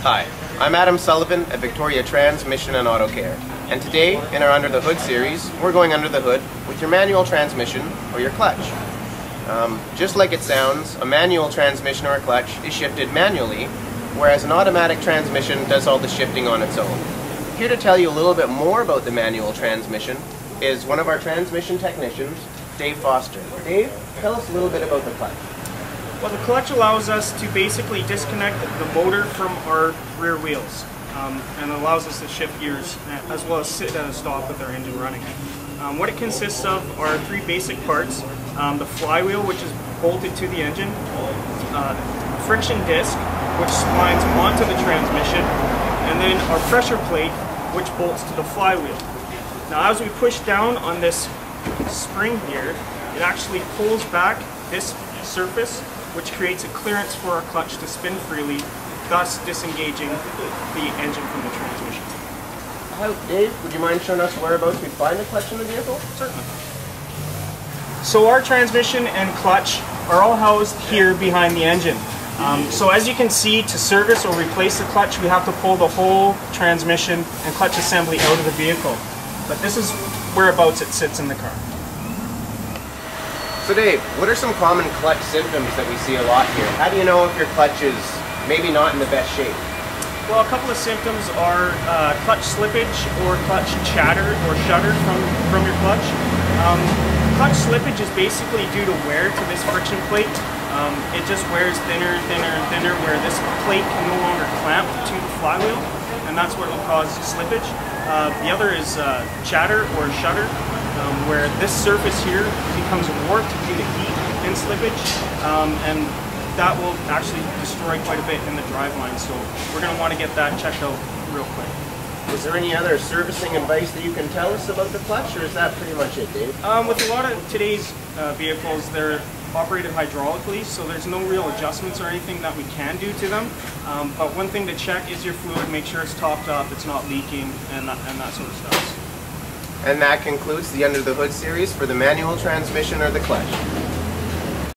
Hi, I'm Adam Sullivan at Victoria Transmission and Auto Care, and today in our Under the Hood series we're going under the hood with your manual transmission or your clutch. Just like it sounds, a manual transmission or a clutch is shifted manually, whereas an automatic transmission does all the shifting on its own. Here to tell you a little bit more about the manual transmission is one of our transmission technicians, Dave Foster. Dave, tell us a little bit about the clutch. Well, the clutch allows us to basically disconnect the motor from our rear wheels and allows us to shift gears as well as sit at a stop with our engine running. What it consists of are three basic parts. The flywheel, which is bolted to the engine, friction disc, which splines onto the transmission, and then our pressure plate, which bolts to the flywheel. Now as we push down on this spring here, it actually pulls back this surface, which creates a clearance for our clutch to spin freely, thus disengaging the engine from the transmission. Dave, would you mind showing us whereabouts we find the clutch in the vehicle? Certainly. So our transmission and clutch are all housed here behind the engine. So as you can see, to service or replace the clutch, we have to pull the whole transmission and clutch assembly out of the vehicle. But this is whereabouts it sits in the car. So Dave, what are some common clutch symptoms that we see a lot here? How do you know if your clutch is maybe not in the best shape? Well, a couple of symptoms are clutch slippage or clutch chatter or shudder from your clutch. Clutch slippage is basically due to wear to this friction plate. It just wears thinner and thinner and thinner, where this plate can no longer clamp to the flywheel, and that's what will cause slippage. The other is chatter or shudder, where this surface here becomes warped due to heat and slippage, and that will actually destroy quite a bit in the driveline, so we're going to want to get that checked out real quick. Is there any other servicing advice that you can tell us about the clutch, or is that pretty much it, Dave? With a lot of today's vehicles, they're operated hydraulically, so there's no real adjustments or anything that we can do to them. But one thing to check is your fluid, make sure it's topped up, it's not leaking, and that sort of stuff. And that concludes the Under the Hood series for the manual transmission or the clutch.